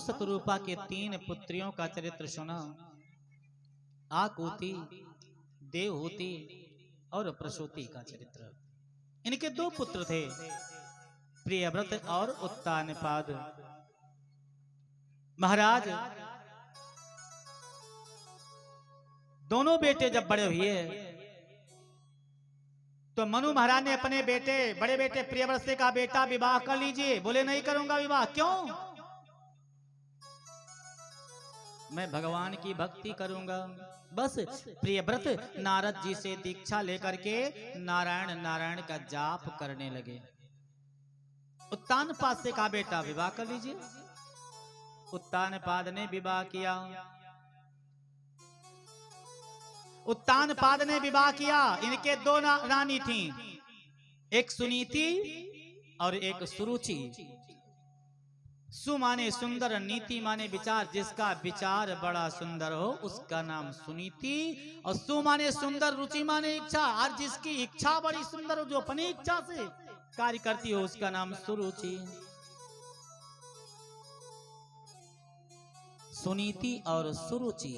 शतरूपा के 3 पुत्रियों का चरित्र सुना। आकुति, देवहूति और प्रसूति का चरित्र। इनके 2 पुत्र थे, प्रियव्रत और उत्तानपाद। महाराज दोनों बेटे जब बड़े हुए तो मनु महाराज ने अपने बेटे, बड़े बेटे प्रियव्रत से कहा, बेटा विवाह कर लीजिए। बोले नहीं करूंगा विवाह। क्यों? मैं भगवान की भक्ति करूंगा। बस प्रियव्रत नारद जी से दीक्षा लेकर के नारायण नारायण का जाप करने लगे। उत्तानपाद से कहा, बेटा विवाह कर लीजिए। उत्तानपाद ने विवाह किया। उत्तानपाद ने विवाह किया। इनके 2 रानी थीं, एक सुनीति और एक सुरुचि। सु माने सुंदर, नीति माने विचार। जिसका विचार बड़ा सुंदर हो उसका नाम सुनीति, और सु माने सुंदर, रुचि माने इच्छा। और जिसकी इच्छा बड़ी सुंदर हो, जो अपनी इच्छा से कार्य करती हो, उसका नाम सुरुचि। सुनीति और सुरुचि।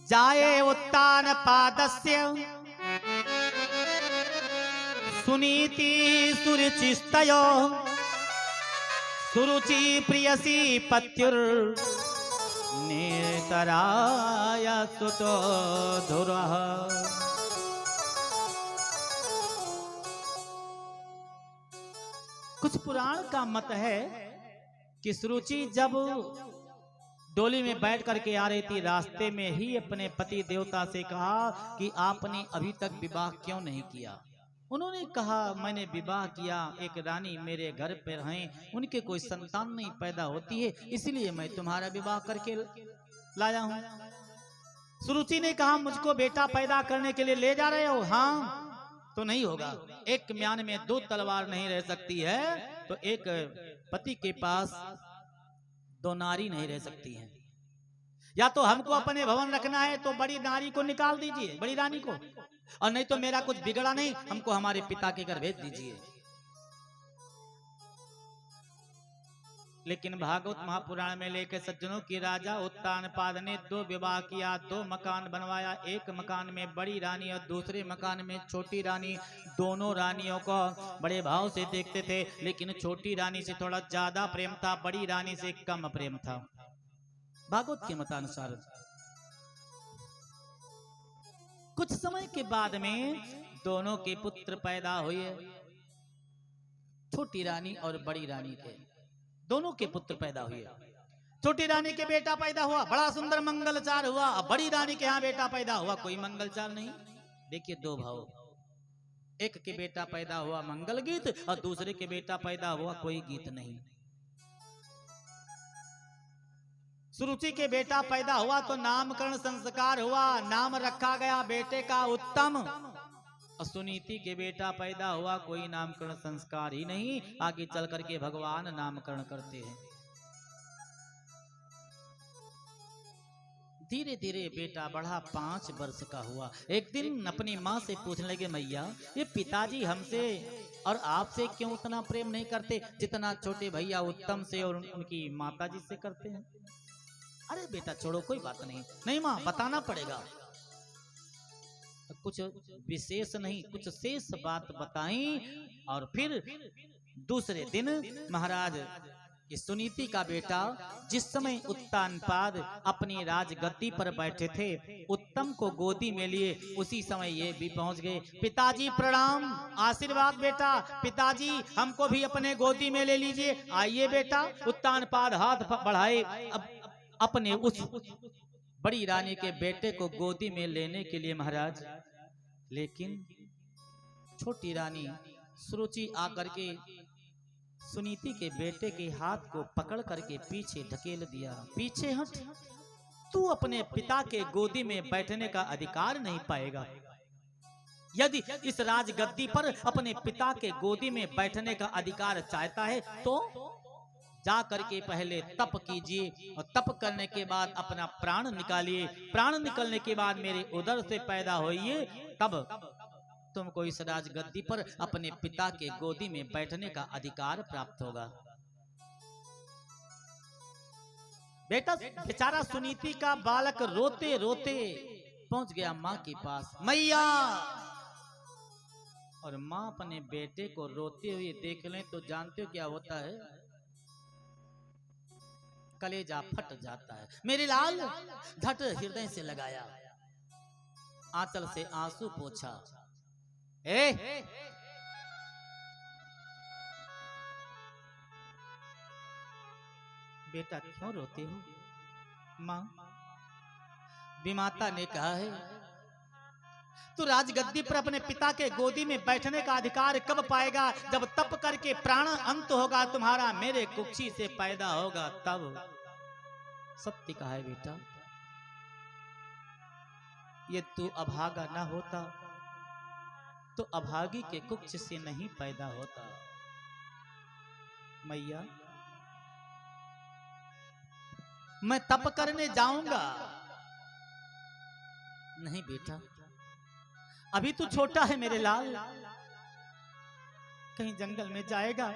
जाये उत्तानपादस्य सुनीति सुरुचिस्तयो सुरुचि प्रियसी पत्युर नेतराय सुतो धुरः। कुछ पुराण का मत है कि सुरुचि जब डोली में बैठ करके आ रही थी, रास्ते में ही अपने पति देवता से कहा कि आपने अभी तक विवाह क्यों नहीं किया। उन्होंने कहा, मैंने विवाह किया, एक रानी मेरे घर पर हैं, उनके कोई संतान नहीं पैदा होती है, इसलिए मैं तुम्हारा विवाह करके लाया हूं। सुरुचि ने कहा, मुझको बेटा पैदा करने के लिए ले जा रहे हो? हाँ। तो नहीं होगा, एक म्यान में 2 तलवार नहीं रह सकती है, तो एक पति के पास 2 नारी नहीं रह सकती हैं। या तो हमको अपने भवन रखना है तो बड़ी नारी को निकाल दीजिए, बड़ी रानी को, और नहीं तो मेरा कुछ बिगड़ा नहीं, हमको हमारे पिता के घर भेज दीजिए। लेकिन भागवत महापुराण में लेकर सज्जनों की राजा उत्तानपाद ने 2 विवाह किया, 2 मकान बनवाया। एक मकान में बड़ी रानी और दूसरे मकान में छोटी रानी। दोनों रानियों को बड़े भाव से देखते थे, लेकिन छोटी रानी से थोड़ा ज्यादा प्रेम था, बड़ी रानी से कम प्रेम था, भागवत के मतानुसार। कुछ समय के बाद में दोनों के पुत्र पैदा हुए, छोटी रानी और बड़ी रानी के, दोनों के पुत्र पैदा हुए। छोटी रानी के बेटा पैदा हुआ, बड़ा सुंदर मंगलचार हुआ। बड़ी रानी के यहाँ बेटा पैदा हुआ, कोई मंगलचार नहीं। देखिए 2 भाव, एक के बेटा पैदा हुआ मंगल गीत, और दूसरे के बेटा पैदा हुआ कोई गीत नहीं। सुरुचि के बेटा पैदा हुआ तो नामकरण संस्कार हुआ, नाम रखा गया बेटे का उत्तम। और सुनीति के बेटा पैदा हुआ, कोई नामकरण संस्कार ही नहीं। आगे चल करके भगवान नामकरण करते हैं। धीरे धीरे बेटा बढ़ा, 5 वर्ष का हुआ। एक दिन अपनी माँ से पूछने लगे, मैया ये पिताजी हमसे और आपसे क्यों उतना प्रेम नहीं करते जितना छोटे भैया उत्तम से और उनकी माता जी से करते हैं? अरे बेटा छोड़ो, कोई बात नहीं। नहीं माँ, बताना पड़ेगा। कुछ विशेष नहीं, कुछ शेष बात बताई। और फिर दूसरे दिन महाराज सुनीति का बेटा, जिस समय उत्तानपाद अपनी राजगद्दी पर बैठे थे, उत्तम को गोदी में लिए, उसी समय ये भी पहुंच गए। पिताजी प्रणाम, आशीर्वाद बेटा। पिताजी हमको भी अपने गोदी में ले लीजिए, आइए बेटा। उत्तानपाद हाथ बढ़ाए अपने उस बड़ी रानी के बेटे को गोदी में लेने के लिए महाराज। लेकिन छोटी रानी सुरुचि आकर के सुनीति के बेटे के हाथ को पकड़ करके पीछे ढकेल दिया। पीछे हट, तू अपने पिता के गोदी में बैठने का अधिकार नहीं पाएगा। यदि इस राजगद्दी पर अपने पिता के गोदी में बैठने का अधिकार चाहता है तो जा करके पहले तप कीजिए, और तप करने के बाद अपना प्राण निकालिए। प्राण निकलने के बाद मेरे उदर से पैदा होइए, तब तुमको इस राजगद्दी पर अपने पिता के गोदी में बैठने का अधिकार प्राप्त होगा। बेटा, बेचारा सुनीति का बालक रोते रोते पहुंच गया मां के पास। मैया, और मां अपने बेटे को रोते हुए देख लें तो जानते हो क्या होता है? कलेजा फट जाता है। मेरे लाल, झट हृदय से लगाया, आंचल से आंसू पोंछा। ए, बेटा क्यों रोते हो? मां, विमाता ने कहा है तू राजगद्दी पर अपने पिता के गोदी में बैठने का अधिकार कब पाएगा? जब तप करके प्राण अंत होगा तुम्हारा, मेरे कुक्षी से पैदा होगा तब। सत्य कहा है बेटा, ये तू अभागा ना होता तो अभागी के कुक्ष से नहीं पैदा होता। मैया, मैं तप करने जाऊंगा। नहीं बेटा, अभी तू छोटा है मेरे लाल, कहीं जंगल में जाएगा,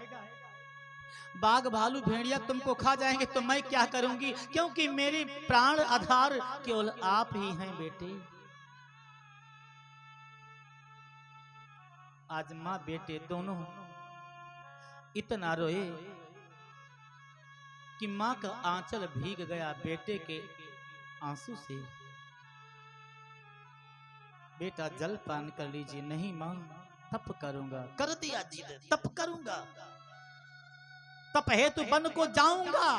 बाघ भालू भेड़िया तुमको खा जाएंगे तो मैं क्या करूंगी? क्योंकि मेरी प्राण आधार केवल आप ही हैं बेटे। आज मां बेटे दोनों इतना रोए कि मां का आंचल भीग गया बेटे के आंसू से। बेटा जल पान कर लीजिए। नहीं मां, तप करूंगा। कर दिया जिद, तप करूंगा, तप हेतु वन को जाऊंगा।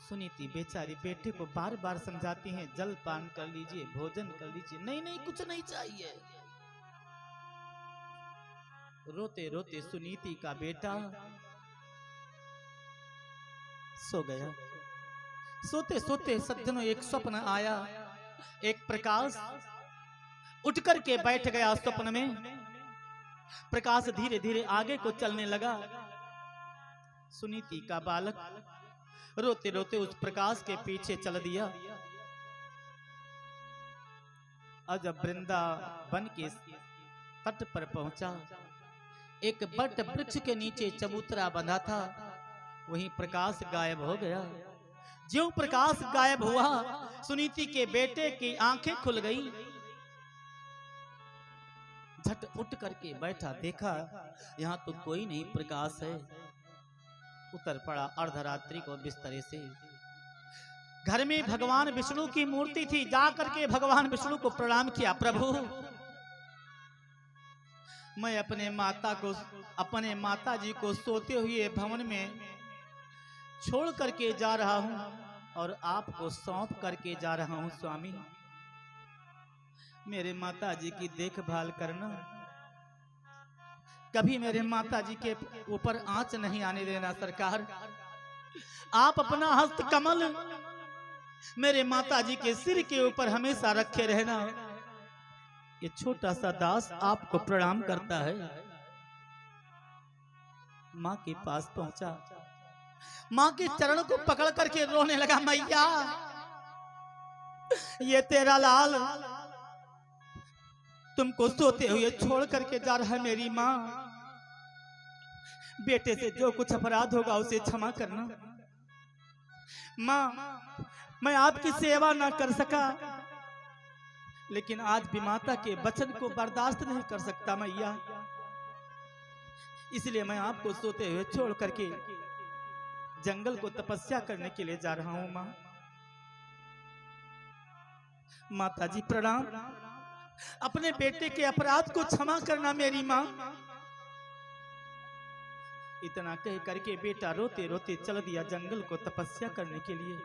सुनीति बेचारी बेटे को बार बार समझाती हैं, जल पान कर लीजिए, भोजन कर लीजिए। नहीं नहीं, कुछ नहीं चाहिए। रोते रोते सुनीति का बेटा सो गया। सोते सोते सज्जनों एक स्वप्न आया। एक प्रकाश उठ करके बैठ गया स्वप्न में। प्रकाश धीरे धीरे आगे को चलने लगा। सुनीति का बालक रोते रोते उस प्रकाश के पीछे चल दिया। और जब वृंदावन के तट पर पहुंचा, एक बट वृक्ष के नीचे चबूतरा बंधा था, वहीं प्रकाश गायब हो गया। ज्यों प्रकाश गायब हुआ, सुनीति के बेटे की आंखें खुल गई। झट उठ करके बैठा, देखा यहां तो कोई नहीं, प्रकाश है। उतर पड़ा अर्धरात्रि को बिस्तरे से। घर में भगवान विष्णु की मूर्ति थी। जा करके भगवान विष्णु को प्रणाम किया। प्रभु, मैं अपने माता जी को सोते हुए भवन में छोड़ करके जा रहा हूं और आपको सौंप करके जा रहा हूं। स्वामी, मेरे माता जी की देखभाल करना, कभी मेरे माता जी के ऊपर आंच नहीं आने देना। सरकार, आप अपना हस्त कमल मेरे माता जी के सिर के ऊपर हमेशा रखे रहना। ये छोटा सा दास आपको प्रणाम करता है। मां के पास पहुंचा, मां के चरणों को पकड़ करके रोने लगा। मैया, ये तेरा लाल तुमको सोते हुए छोड़ करके जा रहा है। मेरी मां, बेटे से जो कुछ अपराध होगा उसे क्षमा करना। मां, मैं आपकी सेवा ना कर सका, लेकिन आज भी माता के वचन को बर्दाश्त नहीं कर सकता मैया, इसलिए मैं आपको सोते हुए छोड़ करके जंगल को तपस्या करने के लिए जा रहा हूं। मां, माता जी प्रणाम, अपने बेटे के अपराध को क्षमा करना मेरी मां। इतना कह करके बेटा रोते रोते चल दिया जंगल को तपस्या करने के लिए।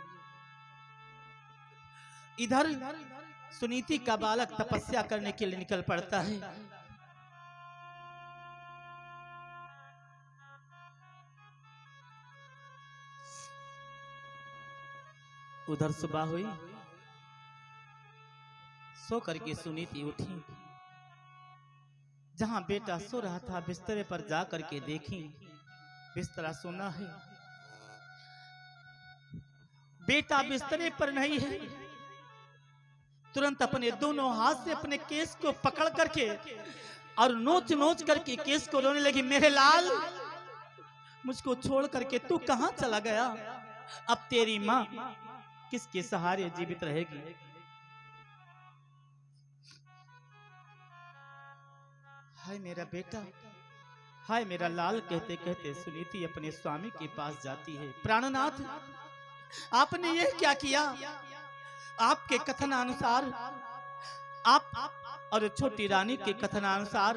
इधर सुनीति का बालक तपस्या करने के लिए निकल पड़ता है। उधर सुबह हुई, सो करके सुनीति उठी। जहां बेटा सो रहा था बिस्तरे पर जा करके देखी, बिस्तरा सोना है। बेटा बिस्तरे पर नहीं है, तुरंत अपने दोनों हाथ से अपने केस को पकड़ करके और नोच नोच करके केस को रोने लगी। मेरे लाल, मुझको छोड़ करके तू कहां चला गया? अब तेरी मां किसके सहारे जीवित रहेगी? हाय मेरा बेटा, हाय मेरा लाल, कहते कहते सुनीति अपने स्वामी के पास जाती है। प्राणनाथ, आपने ये क्या किया? आपके कथनानुसार, आप और छोटी रानी के कथनानुसार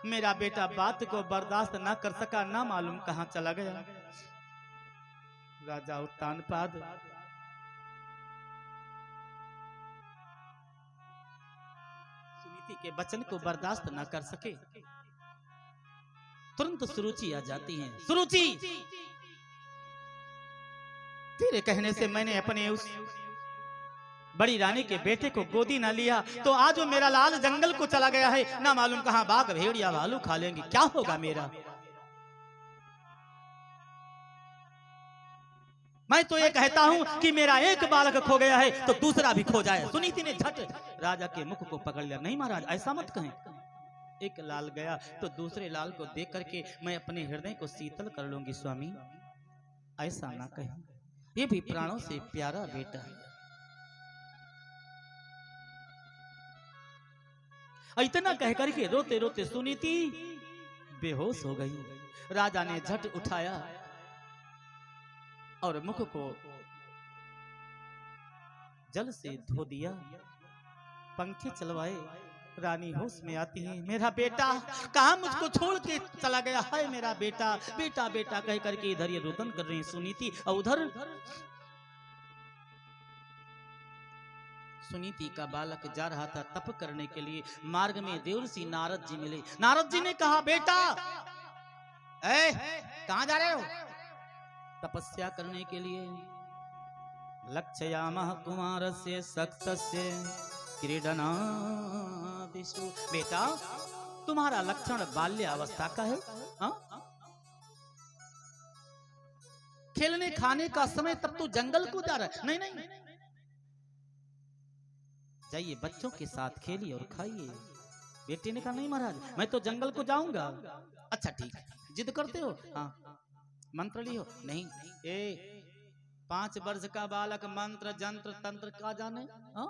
मेरा बेटा बात को बर्दाश्त ना कर सका, ना मालूम कहां चला गया। राजा उत्तानपाद सुनीति के वचन को बर्दाश्त ना कर सके, तुरंत सुरुचि आ जाती हैं। सुरुचि, तेरे कहने से मैंने अपने उस बड़ी रानी के बेटे को गोदी ना लिया, तो आज वो मेरा लाल जंगल को चला गया है, ना मालूम कहां बाघ भेड़िया भालू खा लेंगे, क्या होगा मेरा? मैं तो ये कहता हूं कि मेरा एक बालक खो गया है तो दूसरा भी खो जाए। सुनीति ने झट राजा के मुख को पकड़ लिया। नहीं महाराज, ऐसा मत कहें, एक लाल गया तो दूसरे लाल को देख करके मैं अपने हृदय को शीतल कर लूंगी। स्वामी, ऐसा ना कहें, ये भी प्राणों से प्यारा बेटा है। इतना कह करके रोते रोते सुनीति बेहोश हो गई। राजा ने झट उठाया और मुख को जल से धो दिया, पंखे चलवाए। रानी होश में आती है। मेरा बेटा कहां मुझको छोड़ के चला गया है? मेरा बेटा बेटा बेटा कह करके इधर ये रुदन कर रही सुनीति, और उधर सुनीति का बालक जा रहा था तप करने के लिए। मार्ग में देवर्षि नारद जी मिले। नारद जी ने कहा, बेटा कहां जा रहे हो? तपस्या करने के लिए। लक्ष्यामः कुमारस्य सक्तस्य क्रीडना दिशु। बेटा, तुम्हारा लक्षण बाल्य अवस्था का है, हा? खेलने खाने का समय, तब तो जंगल को जा रहा है। नहीं नहीं, जाइए बच्चों के साथ खेलिए और खाइए। बेटे ने कहा, नहीं महाराज, मैं तो जंगल को जाऊंगा। अच्छा ठीक है, जिद करते हो? हाँ। मंत्र लियो? नहीं। 5 वर्ष का बालक मंत्र जंत्र तंत्र का जाने? हाँ?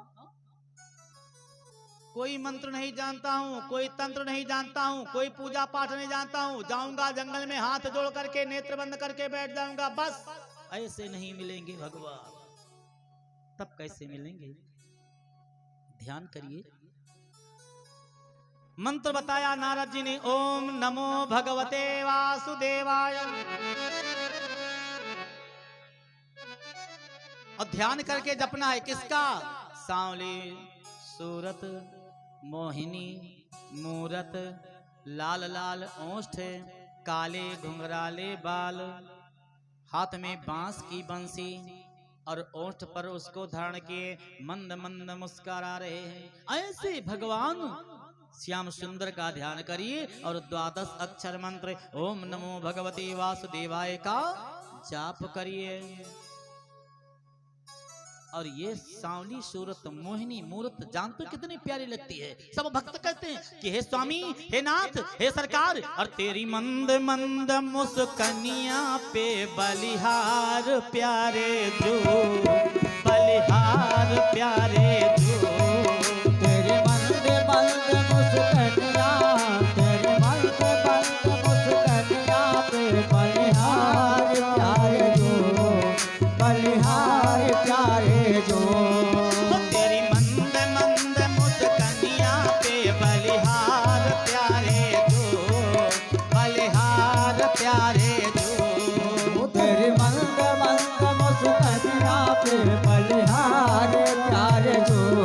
कोई मंत्र नहीं जानता हूँ, कोई तंत्र नहीं जानता हूँ, कोई पूजा पाठ नहीं जानता हूँ। जाऊंगा जंगल में, हाथ जोड़ करके नेत्र बंद करके बैठ जाऊंगा, बस। ऐसे नहीं मिलेंगे भगवान। तब कैसे मिलेंगे? ध्यान करिए। मंत्र बताया नारद जी ने, ओम नमो भगवते वासुदेवाय। और ध्यान करके जपना है किसका? सांवली सूरत, मोहिनी मूरत, लाल लाल ओष्ठ, काले घुंघराले बाल, हाथ में बांस की बंसी और ओष्ठ पर उसको धारण किए मंद मंद मुस्कुरा रहे हैं। ऐसे भगवान श्याम सुंदर का ध्यान करिए और 12 अक्षर मंत्र ओम नमो भगवते वासुदेवाय का जाप करिए। और ये सांवली सूरत, मोहिनी मूरत जानते हो कितनी प्यारी लगती है। सब भक्त कहते हैं कि हे स्वामी, हे नाथ, हे सरकार, और तेरी मंद मंद मुस्कनिया पे बलिहार प्यारे जो, बलिहार प्यारे जो। तेरे मंद मंद मुस्कनिया, तेरे मंद मंद मुस्कनिया पे बलिहार प्यारे जो, बलिहार प्यारे जो। तो तेरी मंद मंद मुस्कनिया पे बलिहार प्यारे जो, बलिहार प्यारे जो। तेरी मंद मंद मुस्कनिया पे बलिहार प्यारे जो,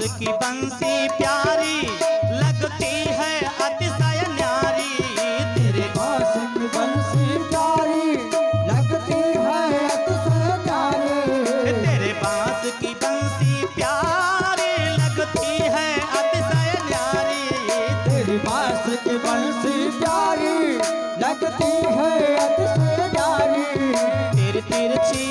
की बंसी प्यारी लगती है अतिशय न्यारी। तेरे बांस की बंसी प्यारी लगती है अतिशय न्यारी। तेरे बांस की बंसी प्यारी लगती है अतिशय न्यारी। तेरी बांस की बंसी प्यारी लगती है अतिशय न्यारी। तेरी तिरछी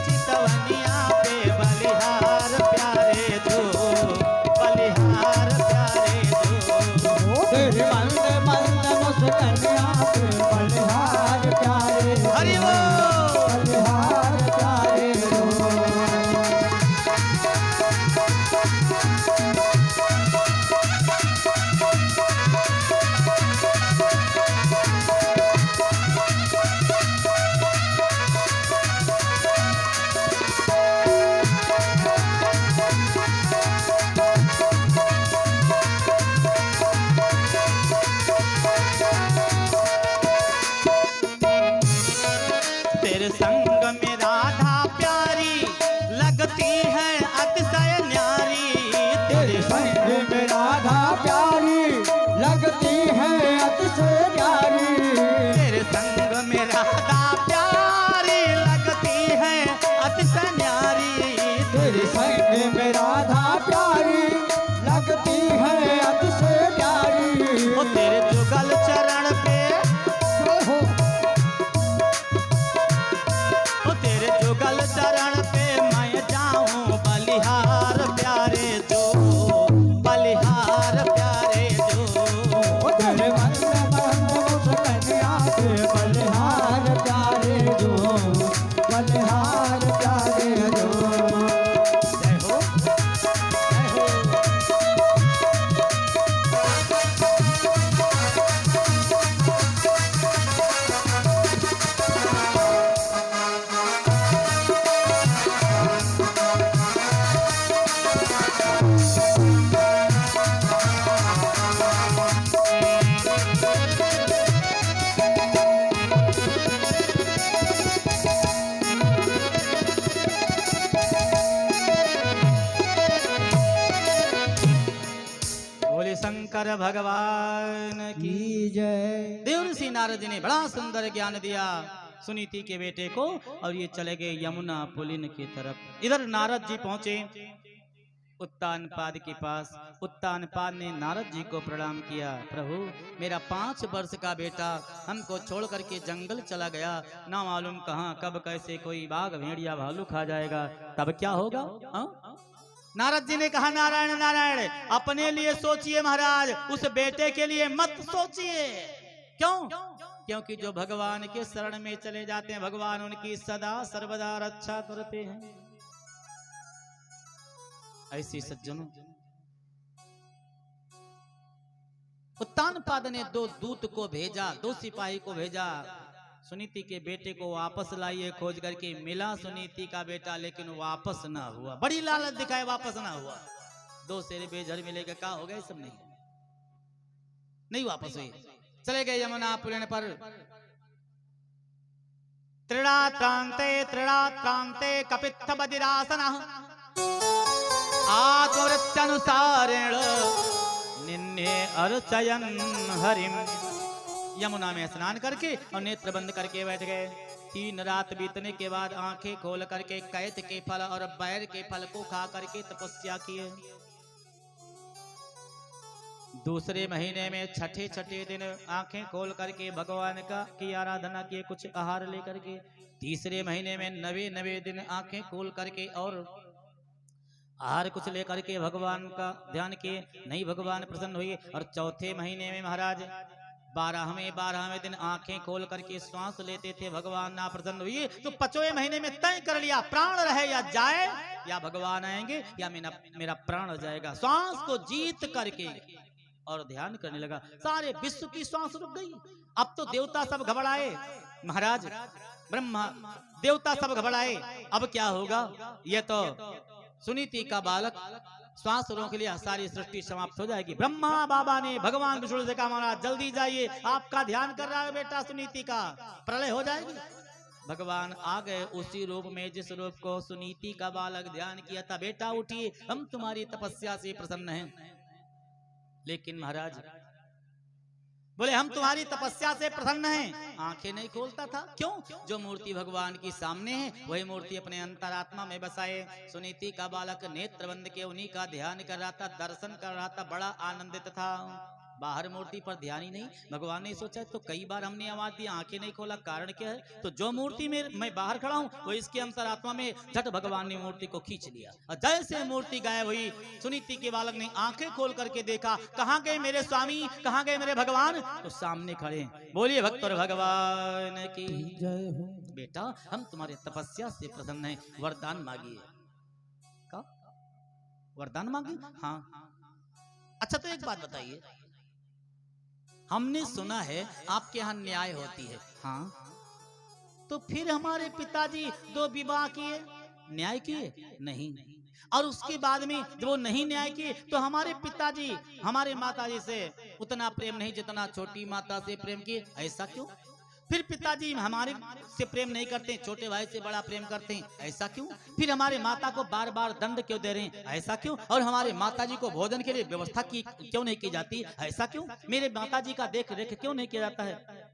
चितवनिया पे बलिहार प्यारे दो, बलिहार प्यारे दो। तेरी मंद मंद मुस्कनिया पे बलिहार प्यारे दो, हरि बोल। बलिहार प्यारे दो। तेरे संग में राधा प्यारी लगती है अतिशय न्यारी। तेरे संग में राधा प्यारी लगती है अतिशय न्यारी। तेरे संग में राधा प्यारी लगती है अतिशय न्यारी। तेरे संग में राधा प्यारी लगती है अतिशय न्यारी। ओ तेरे जुगल चरण पे, ओ तेरे जुगल चरण पे मैं जाऊं बलिहार प्यारे जो, बलिहार प्यारे जो। तेरे मंद मंद मुस्कनिया पे बलिहार प्यारे जो, बलिहार प्यारे जो। जय हो, जय हो। बोले शंकर भगवान की। की जय। देवर्षि नारद जी ने बड़ा सुंदर ज्ञान दिया सुनीति के बेटे को, और ये चले गए यमुना पुलिन की तरफ। इधर नारद जी पहुंचे उत्तानपाद के पास। उत्तानपाद ने नारद जी को प्रणाम किया। प्रभु, मेरा 5 वर्ष का बेटा हमको छोड़ करके जंगल चला गया, ना मालूम कहाँ कब कैसे कोई बाघ भेड़िया भालू खा जाएगा, तब क्या होगा? हाँ? नारद जी ने कहा, नारायण नारायण, अपने लिए सोचिए महाराज, उस बेटे के लिए मत सोचिए। क्यों? क्योंकि जो भगवान के शरण में चले जाते हैं, भगवान उनकी सदा सर्वदा रक्षा करते हैं। ऐसी सज्जनों, उत्तानपाद ने 2 दूत को भेजा, 2 सिपाही को भेजा, सुनीति के बेटे को वापस लाइए खोज करके। मिला सुनीति का बेटा, लेकिन वापस ना हुआ। बड़ी लालच दिखाए, वापस ना हुआ। 2 शेर बेझर मिलेगा, क्या हो गया? सब नहीं वापस हुए। चले गए यमुना पुलिन पर। त्रिणात्रांते कपित्थ बदिरासनः आत्मवृत्त्यनुसारेण निन्ने अर्चयन हरिम। यमुना में स्नान करके और नेत्र बंद करके बैठ गए। 3 रात बीतने के बाद आंखें खोल करके कैत के फल और बैर के फल को खा करके तपस्या किए। दूसरे महीने में छठे दिन आंखें खोल करके भगवान की आराधना किए, कुछ आहार लेकर के। तीसरे महीने में 9वें दिन आंखें खोल करके और आहार कुछ लेकर के भगवान का ध्यान किए, नहीं भगवान प्रसन्न हुए। और चौथे महीने में महाराज 12वें दिन आंखें खोल करके श्वास लेते थे, भगवान ना प्रसन्न हुए। तो 5वें महीने में तय कर लिया, प्राण रहे या जाए, या भगवान आएंगे या मेरा प्राण जाएगा। श्वास को जीत करके और ध्यान करने लगा। सारे विश्व की श्वास रुक गई। अब तो देवता सब घबराए महाराज, ब्रह्मा देवता सब घबराए। अब क्या होगा? ये तो सुनीति का बालक श्वास रोक लिया, सारी सृष्टि समाप्त हो जाएगी। ब्रह्मा बाबा ने भगवान विष्णु से कहा, महाराज जल्दी जाइए, आपका ध्यान कर रहा है बेटा सुनीति का, प्रलय हो जाएगी। भगवान आ गए उसी रूप में जिस रूप को सुनीति का बालक ध्यान किया था। बेटा उठिए, हम तुम्हारी तपस्या से प्रसन्न हैं। लेकिन महाराज बोले हम तुम्हारी तपस्या से प्रसन्न हैं, आंखें नहीं खोलता था। क्यों? जो मूर्ति भगवान की सामने है वही मूर्ति अपने अंतरात्मा में बसाए। सुनीति का बालक नेत्र बंद के उन्हीं का ध्यान कर रहा था, दर्शन कर रहा था, बड़ा आनंदित था। बाहर मूर्ति पर ध्यान ही नहीं। भगवान ने सोचा तो कई बार हमने आवाज दी, आंखें नहीं खोला, कारण क्या है? तो जो मूर्ति में मैं बाहर खड़ा हूं वो इसके अंतरात्मा में झट भगवान ने मूर्ति को खींच लिया। और जैसे मूर्ति गायब हुई, सुनीति के बालक ने आंखें खोल करके देखा, कहां गए मेरे स्वामी, कहां गए मेरे भगवान? तो सामने खड़े। बोलिए भक्त और भगवान की जय हो। बेटा हम तुम्हारे तपस्या से प्रसन्न हैं, वरदान मांगिए। का वरदान मांगिए? हाँ। अच्छा तो एक बात बताइए, हमने सुना है आपके यहाँ न्याय होती है। हाँ। तो फिर हमारे पिताजी 2 विवाह किए, न्याय किए नहीं? और उसके बाद में जब वो नहीं न्याय किए तो हमारे पिताजी हमारे माताजी से उतना प्रेम नहीं जितना छोटी माता से प्रेम किए, ऐसा क्यों? फिर पिताजी हमारे से प्रेम नहीं करते, छोटे भाई से बड़ा प्रेम करते हैं, ऐसा क्यों? फिर हमारे माता को बार बार दंड क्यों दे रहे हैं, ऐसा क्यों? और हमारे माताजी को भोजन के लिए व्यवस्था की क्यों नहीं की जाती, ऐसा क्यों? मेरे माताजी का देख रेख क्यों नहीं किया जाता है?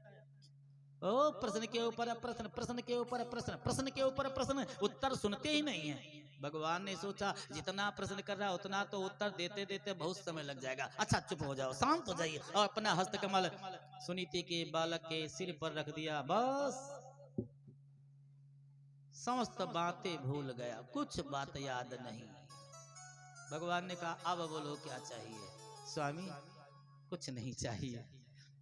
ओ प्रश्न के ऊपर प्रश्न, प्रश्न के ऊपर प्रश्न, प्रश्न के ऊपर प्रश्न, उत्तर सुनते ही नहीं है। भगवान ने सोचा जितना प्रश्न कर रहा है उतना तो उत्तर देते देते बहुत समय लग जाएगा। अच्छा चुप हो जाओ, शांत हो जाइए। और अपना हस्तकमल सुनीति के बालक के सिर पर रख दिया। बस समस्त बातें भूल गया, कुछ बात याद नहीं। भगवान ने कहा अब बोलो क्या चाहिए? स्वामी कुछ नहीं चाहिए।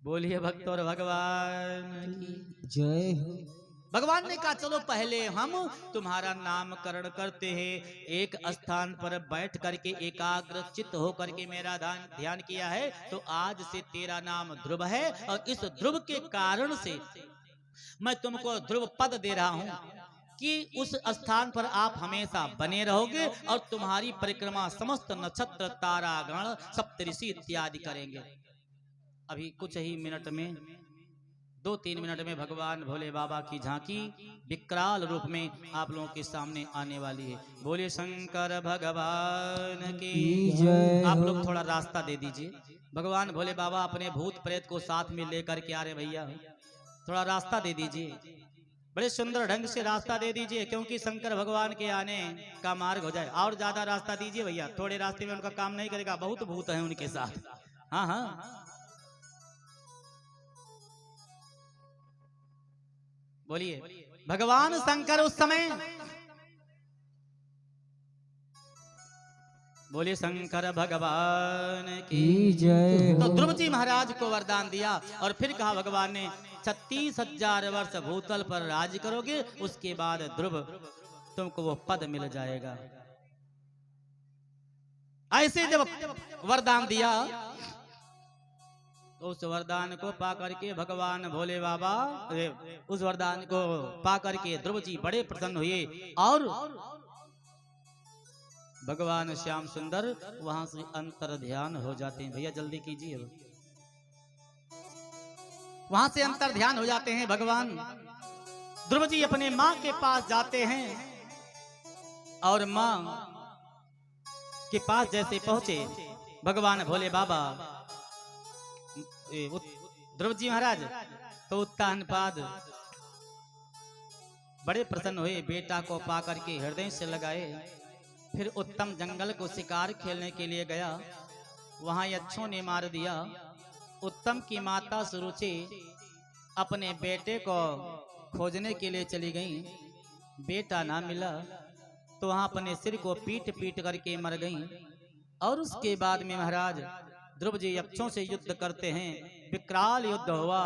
बोलिए भक्त और भगवान की जय हो। भगवान ने कहा चलो पहले हम तुम्हारा नामकरण करते हैं। एक स्थान पर बैठ करके एकाग्र चित्त होकर के मेरा ध्यान किया है, तो आज से तेरा नाम ध्रुव है। और इस ध्रुव के कारण से मैं तुमको ध्रुव पद दे रहा हूं कि उस स्थान पर आप हमेशा बने रहोगे और तुम्हारी परिक्रमा समस्त नक्षत्र तारागण सप्तऋषि इत्यादि करेंगे। अभी कुछ ही मिनट में 2-3 मिनट में भगवान भोले बाबा की झांकी विकराल रूप में आप लोगों के सामने आने वाली है। बोले शंकर भगवान की जय। आप लोग थोड़ा रास्ता दे दीजिए। भगवान भोले बाबा अपने भूत प्रेत को साथ में लेकर के आ रहे भैया, थोड़ा रास्ता दे दीजिए, बड़े सुंदर ढंग से रास्ता दे दीजिए, क्योंकि शंकर भगवान के आने का मार्ग हो जाए। और ज्यादा रास्ता दीजिए भैया, थोड़े रास्ते में उनका काम नहीं करेगा, बहुत भूत है उनके साथ। हाँ हाँ बोलिए। भगवान शंकर उस समय बोले शंकर भगवान की जय। तो ध्रुव जी महाराज को वरदान दिया और फिर कहा भगवान ने 36,000 वर्ष भूतल पर राज करोगे, उसके बाद ध्रुव तुमको वो पद मिल जाएगा। ऐसे जब वरदान दिया तो उस वरदान को पा करके भगवान भोले बाबा उस वरदान को पा करके ध्रुव जी बड़े प्रसन्न हुए। और भगवान श्याम सुंदर वहां से अंतर ध्यान हो जाते हैं। भैया जल्दी कीजिए, वहां से अंतर ध्यान हो जाते हैं। भगवान ध्रुव जी अपने मां के पास जाते हैं और मां के पास जैसे पहुंचे भगवान भोले बाबा ध्रुव जी महाराज तो उत्तानपाद बड़े प्रसन्न हुए, बेटा को पा करके हृदय से लगाए। फिर उत्तम जंगल को शिकार खेलने के लिए गया, वहां यक्षों ने मार दिया। उत्तम की माता सुरुचि अपने बेटे को खोजने के लिए चली गई, बेटा ना मिला तो वहां अपने सिर को पीट पीट करके मर गई। और उसके बाद में महाराज ध्रुव जी यक्षों से युद्ध करते हैं, विकराल युद्ध हुआ।